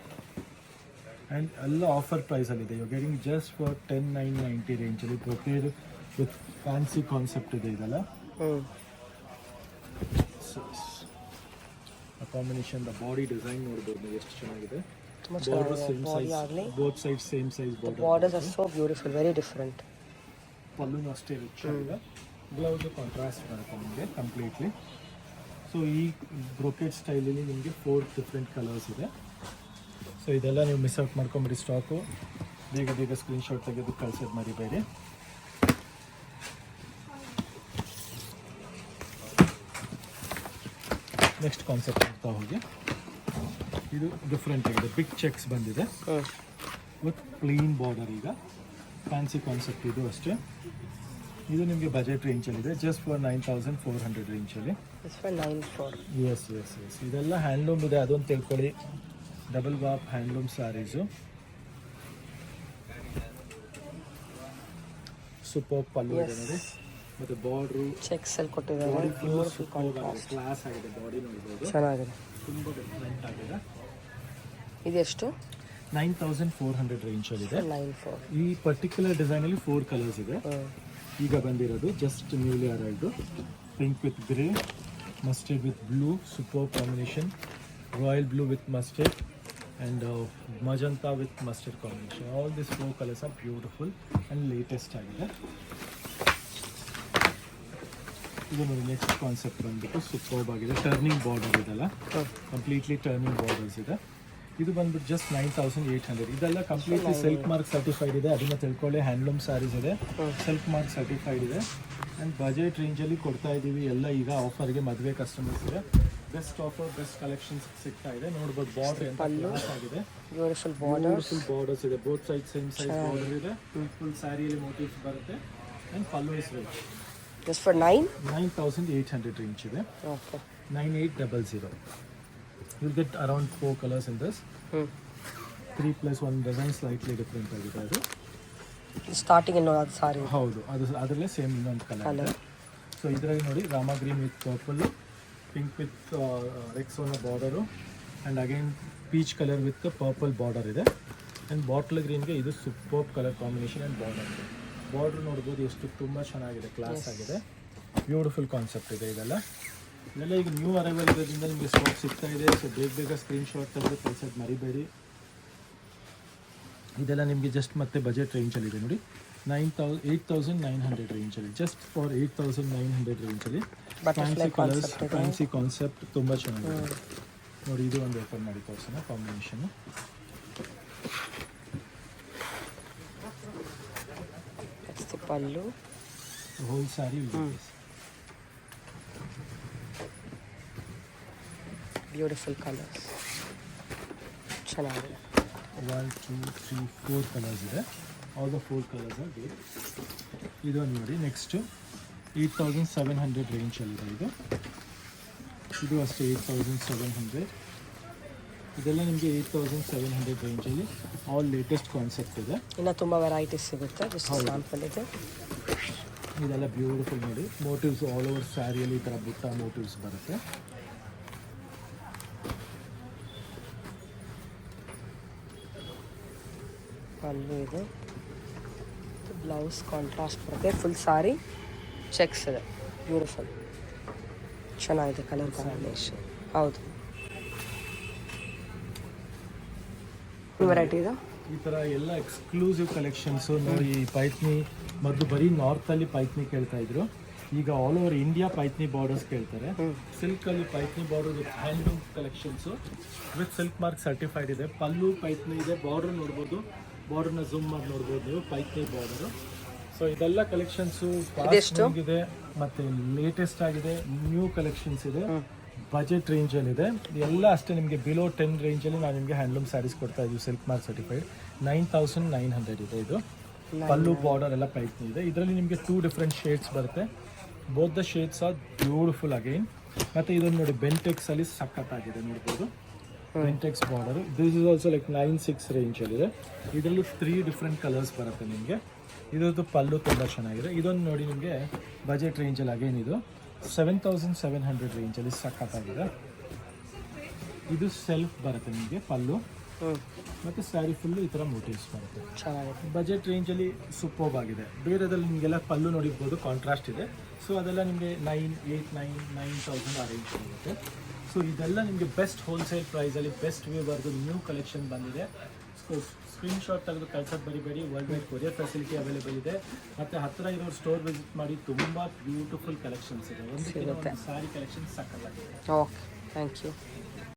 ಆ್ಯಂಡ್ ಎಲ್ಲ ಆಫರ್ ಪ್ರೈಸಲ್ಲಿದೆ. ಯು ಗೆಟಿಂಗ್ ಜಸ್ಟ್ ಫಾರ್ 10,990 ರೇಂಜಲ್ಲಿ ಬ್ರೊಕೇಡ್ ವಿತ್ ಫ್ಯಾನ್ಸಿ ಕಾನ್ಸೆಪ್ಟ್ ಇದೆ ಇದೆಲ್ಲ. ಕಾಂಬಿನೇಷನ್ ದ ಬಾಡಿ ಡಿಸೈನ್ ನೋಡ್ಬೋದು ನೀವು ಎಷ್ಟು ಚೆನ್ನಾಗಿದೆ. Border same size, both side same size border. Borders are so beautiful, very different. ಪಲ್ಲುನು ಅಷ್ಟೇ ರಿಚ್ ಆಗಿದೆ. ಬ್ಲೌಸ್ ಕಾಂಟ್ರಾಸ್ಟ್ ಬರುತ್ತೆ ನಿಮಗೆ ಕಂಪ್ಲೀಟ್ಲಿ. ಸೊ ಈ ಬ್ರೊಕೆಟ್ ಸ್ಟೈಲಲ್ಲಿ ನಿಮಗೆ 4 ಡಿಫ್ರೆಂಟ್ ಕಲರ್ಸ್ ಇದೆ. ಸೊ ಇದೆಲ್ಲ ನೀವು ಮಿಸ್ ಔಟ್ ಮಾಡ್ಕೊಂಬಿಡಿ ಸ್ಟಾಕು. ಬೇಗ ಸ್ಕ್ರೀನ್ಶಾಟ್ ತೆಗೆದು ಕಳ್ಸೋದು ಮರಿಬೇಡಿ. ನೆಕ್ಸ್ಟ್ ಕಾನ್ಸೆಪ್ಟ್ ಆಗ್ತಾ ಹೋಗಿ, ಇದು ಡಿಫ್ರೆಂಟ್ ಆಗಿದೆ. ಬಿಗ್ ಚೆಕ್ಸ್ ಬಂದಿದೆ ವಿತ್ ಕ್ಲೀನ್ ಬಾರ್ಡರ್. ಈಗ ಫ್ಯಾನ್ಸಿ ಕಾನ್ಸೆಪ್ಟ್ ಇದು ಅಷ್ಟೇ. ಇದು ನಿಮಗೆ ಬಜೆಟ್ ರೇಂಜಲ್ಲಿದೆ, ಜಸ್ಟ್ ಫಾರ್ 9,400 ರೇಂಜಲ್ಲಿ. ಎಸ್. ಇದೆಲ್ಲ ಹ್ಯಾಂಡ್ಲೂಮ್ ಇದೆ, ಅದೊಂದು ತಿಳ್ಕೊಳ್ಳಿ. Double ವಾಪ್ handloom saris. ಸೂಪರ್ ಪಲ್ಲು ಇದೆ ನೋಡಿ, ಮತ್ತು ಬಾರ್ಡ್ರು ಚೆಕ್ಸ್ ಅಲ್ಲಿ ಕೊಟ್ಟಿದ್ದಾರೆ. ಕ್ಲಾಸ್ ಆಗಿದೆ. ಬಾಡಿ ನೋಡ್ಬೋದು, ಚೆನ್ನಾಗಿದೆ, ತುಂಬ ಡಿಫ್ರೆಂಟ್ ಆಗಿದೆ. ಇದೆಷ್ಟು? 9,400 ರೇಂಜಲ್ಲಿದೆ. 94. ಈ ಪರ್ಟಿಕ್ಯುಲರ್ ಡಿಸೈನಲ್ಲಿ 4 ಕಲರ್ಸ್ ಇದೆ. ಈಗ ಬಂದಿರೋದು just newly arrived. Pink with grey, mustard with blue, super combination. Royal blue with mustard and magenta with mustard combination. All this 4 colours are beautiful and latest ಆಗಿದೆ. ಇದು ನೋಡಿ ನೆಕ್ಸ್ಟ್ ಕಾನ್ಸೆಪ್ಟ್ ಬಂದ್ಬಿಟ್ಟು superb ಆಗಿದೆ. Turning border ಇದೆಲ್ಲ, completely turning borders ಇದೆ. ಇದು ಬಂದ್ಬಿಟ್ಟು just 9,800. ಇದೆಲ್ಲ ಕಂಪ್ಲೀಟ್ಲಿ ಸಿಲ್ಕ್ ಮಾರ್ಕ್ ಸರ್ಟಿಫೈಡ್ ಇದೆ, ಅದನ್ನು ತಿಳ್ಕೊಳ್ಳಿ. ಹ್ಯಾಂಡ್ಲೂಮ್ ಸ್ಯಾರೀಸ್ ಇದೆ, ಸಿಲ್ಕ್ ಮಾರ್ಕ್ ಸರ್ಟಿಫೈಡ್ ಇದೆ. ಆ್ಯಂಡ್ ಬಜೆಟ್ ರೇಂಜಲ್ಲಿ ಕೊಡ್ತಾ ಇದ್ದೀವಿ ಎಲ್ಲ. ಈಗ ಆಫರ್ಗೆ ಮದುವೆ ಕಸ್ಟಮರ್ಸ್ ಇದೆ, ಬೆಸ್ಟ್ ಆಫರ್, ಬೆಸ್ಟ್ ಕಲೆಕ್ಷನ್ಸ್ ಸಿಗ್ತಾ ಇದೆ. ನೋಡ್ಬೋದು ಬಾರ್ಡರ್ ఎంత ಕ್ಲಾಸ್ ಆಗಿದೆ. ಬ್ಯೂಟಿಫುಲ್ ಬಾರ್ಡರ್ಸ್ ಇದೆ, both side same size border ಇದೆ. ಫುಲ್ ಸ್ಯಾರಿಯಲ್ಲಿ ಮೋಟಿವ್ಸ್ ಬರುತ್ತೆ. And pallu is rich. Just for 9,800 range ಇದೆ. 9800. You'll get around 4 colors in this. 3 plus 1 design slightly different ಆಗಿದೆ. ಅದು ಸ್ಟಾರ್ಟಿಂಗ್ ಅನ್ನೋದು ಸಾರಿ. ಹೌದು, ಅದರಲ್ಲೇ ಸೇಮ್ ಇನ್ನೊಂದು ಕಲರ್. ಸೊ ಇದರಲ್ಲಿ ನೋಡಿ ರಾಮ green with purple, pink with Rexona border, and again peach colour with purple border ಇದೆ. ಆ್ಯಂಡ್ ಬಾಟಲ್ ಗ್ರೀನ್ಗೆ ಇದು super colour combination. And border ನೋಡ್ಬೋದು ಎಷ್ಟು ತುಂಬ ಚೆನ್ನಾಗಿದೆ, ಕ್ಲಾಸ್ ಆಗಿದೆ. ಬ್ಯೂಟಿಫುಲ್ ಕಾನ್ಸೆಪ್ಟ್ ಇದೆ ಇದೆಲ್ಲ. ಇದೆಲ್ಲ ಈಗ ನ್ಯೂ ಅರೈವಲ್ ಇರೋದ್ರಿಂದ ನಿಮಗೆ ಸ್ಟಾಕ್ ಸಿಗ್ತಾ ಇದೆ. ಸೊ ಬೇಗ ಸ್ಕ್ರೀನ್ಶಾಟ್ ತೆಗೆದು ಕಳ್ಸೋದು ಮರಿಬೇಡಿ. ಇದೆಲ್ಲ ನಿಮಗೆ ಜಸ್ಟ್ ಮತ್ತೆ ಬಜೆಟ್ ರೇಂಜಲ್ಲಿದೆ ನೋಡಿ, 8,900 ರೇಂಜಲ್ಲಿ. ಜಸ್ಟ್ ಫಾರ್ 8,900 ರೇಂಜಲ್ಲಿ ಫ್ಯಾನ್ಸಿ ಕಲರ್ಸ್, ಫ್ಯಾನ್ಸಿ ಕಾನ್ಸೆಪ್ಟ್ ತುಂಬ ಚೆನ್ನಾಗಿದೆ ನೋಡಿ. ಇದು ಒಂದು ಓಪನ್ ಮಾಡಿ ತೋರಿಸೋಣ ಕಾಂಬಿನೇಷನು. ಪಲ್ಲು, ಹೋಲ್ ಸ್ಯಾರಿ ಬ್ಯೂಟಿಫುಲ್ ಕಲರ್ಸ್, ಚೆನ್ನಾಗಿದೆ. 1, 2, 3, 4 ಕಲರ್ಸ್ ಇದೆ. All the 4 colours are good. ಇದೊಂದು ನೋಡಿ ನೆಕ್ಸ್ಟು 8,700 ರೇಂಜಲ್ಲಿದೆ. ಇದು ಅಷ್ಟೇ 8,700. ಇದೆಲ್ಲ ನಿಮಗೆ 8,700 ರೇಂಜಲ್ಲಿ ಆಲ್ ಲೇಟೆಸ್ಟ್ ಕಾನ್ಸೆಪ್ಟ್ ಇದೆ. ಇನ್ನು ತುಂಬ ವೆರೈಟೀಸ್ ಸಿಗುತ್ತೆ. ಜಸ್ಟ್ ಸ್ಯಾಂಪಲ್ ಇದೆ. ಇದೆಲ್ಲ ಬ್ಯೂಟಿಫುಲ್ ನೋಡಿ, ಮೋಟಿವ್ಸ್ ಆಲ್ ಓವರ್ ಸ್ಯಾರಿಯಲ್ಲಿ ಈ ಥರ ಬುಟ್ಟ ಮೋಟಿವ್ಸ್ ಬರುತ್ತೆ. ಪಲ್ಲು ಇದೆ, ಬ್ಲೌಸ್ ಕಾಂಟ್ರಾಸ್ಟ್ ಬರುತ್ತೆ. ಫುಲ್ ಸಾರಿ ಚೆಕ್ಸ್ ಇದೆ, ಬ್ಯೂಟಿಫುಲ್ ಚೆನ್ನಾಗಿದೆ ಕಲರ್ ಕಾಂಬಿನೇಷನ್. ಹೌದು, ವೆರೈಟಿ ಇದೆ. ಈ ಥರ ಎಲ್ಲ ಎಕ್ಸ್ಕ್ಲೂಸಿವ್ ಕಲೆಕ್ಷನ್ಸು ನೋಡಿ. ಪೈತ್ನಿ ಮೊದಲು ಬರೀ ನಾರ್ತಲ್ಲಿ ಪೈತ್ನಿ ಕೇಳ್ತಾ ಇದ್ರು, ಈಗ all over India Paithani borders ಕೇಳ್ತಾರೆ. ಸಿಲ್ಕಲ್ಲಿ Paithani border with handloom collections with silk mark certified ಇದೆ. ಪಲ್ಲು ಪೈತ್ನಿ ಇದೆ, ಬಾರ್ಡರ್ ನೋಡ್ಬೋದು, ಬಾರ್ಡರ್ನ ಝೂಮ್ ಮಾಡಿ ನೋಡ್ಬೋದು ನೀವು, ಪೈತ್ನಿ ಬಾರ್ಡರು. ಸೊ ಇದೆಲ್ಲ ಕಲೆಕ್ಷನ್ಸು ಇದೆ, ಮತ್ತು ಲೇಟೆಸ್ಟ್ ಆಗಿದೆ, ನ್ಯೂ ಕಲೆಕ್ಷನ್ಸ್ ಇದೆ. ಬಜೆಟ್ ರೇಂಜಲ್ಲಿದೆ ಎಲ್ಲ ಅಷ್ಟೇ ನಿಮಗೆ ಬಿಲೋ 10 ರೇಂಜಲ್ಲಿ ನಾವು ನಿಮಗೆ ಹ್ಯಾಂಡ್ಲೂಮ್ ಸ್ಯಾರೀಸ್ ಕೊಡ್ತಾ ಇದ್ದೀವಿ ಸಿಲ್ಕ್ ಮಾರ್ಕ್ ಸರ್ಟಿಫೈಡ್ 9900 ಇದೆ ಇದು ಪಲ್ಲು ಬಾರ್ಡರ್ ಎಲ್ಲ ಪೈಪ್ ಇದೆ ಇದರಲ್ಲಿ ನಿಮಗೆ 2 ಡಿಫ್ರೆಂಟ್ ಶೇಡ್ಸ್ ಬರುತ್ತೆ both the shades R beautiful again ಮತ್ತು ಇದನ್ನು ನೋಡಿ ಬೆಂಟೆಕ್ಸ್ ಅಲ್ಲಿ ಸಖತ್ತಾಗಿದೆ ನೋಡ್ಬೋದು Bentex border this is also like 96 ರೇಂಜಲ್ಲಿದೆ ಇದರಲ್ಲೂ 3 ಡಿಫ್ರೆಂಟ್ ಕಲರ್ಸ್ ಬರುತ್ತೆ ನಿಮಗೆ ಇದರದ್ದು ಪಲ್ಲು ತುಂಬ ಚೆನ್ನಾಗಿದೆ ಇದೊಂದು ನೋಡಿ ನಿಮಗೆ ಬಜೆಟ್ ರೇಂಜಲ್ಲಿ ಅಗೇನ್ ಇದು 7700 ರೇಂಜಲ್ಲಿ ಸಖತ್ತಾಗಿದೆ ಇದು ಸೆಲ್ಫ್ ಬರುತ್ತೆ ನಿಮಗೆ ಪಲ್ಲು ಮತ್ತು ಸ್ಯಾರಿ ಫುಲ್ಲು ಈ ಥರ ಮೋಟಿವ್ಸ್ ಬರುತ್ತೆ ಚೆನ್ನಾಗಿದೆ ಬಜೆಟ್ ರೇಂಜಲ್ಲಿ ಸೂಪರ್ಬ್ ಆಗಿದೆ ಬೇರೆದಲ್ಲಿ ನಿಮಗೆಲ್ಲ ಪಲ್ಲು ನೋಡಿರ್ಬೋದು ಕಾಂಟ್ರಾಸ್ಟ್ ಇದೆ ಸೊ ಅದೆಲ್ಲ ನಿಮಗೆ 9000 ಆ ರೇಂಜ್ ಬರುತ್ತೆ ಸೊ ಇದೆಲ್ಲ ನಿಮಗೆ ಬೆಸ್ಟ್ ಹೋಲ್ಸೇಲ್ ಪ್ರೈಸಲ್ಲಿ ಬೆಸ್ಟ್ ವ್ಯೂವರ್ದು ನ್ಯೂ ಕಲೆಕ್ಷನ್ ಬಂದಿದೆ ಸೊ ಸ್ಕ್ರೀನ್ಶಾಟ್ ತೆಗೆದು ಕಳ್ಸೋದು ಬರಿಬೇಡಿ world wide courier facility available ಇದೆ ಮತ್ತು ಹತ್ತಿರ ಇರೋ ಸ್ಟೋರ್ ವಿಸಿಟ್ ಮಾಡಿ ತುಂಬ ಬ್ಯೂಟಿಫುಲ್ ಕಲೆಕ್ಷನ್ಸ್ ಇದೆ ಒಂದು ಸ್ಯಾರಿ ಕಲೆಕ್ಷನ್ ಸಕ್ಕತ್ತಾಗಿದೆ ಓಕೆ ಥ್ಯಾಂಕ್ ಯು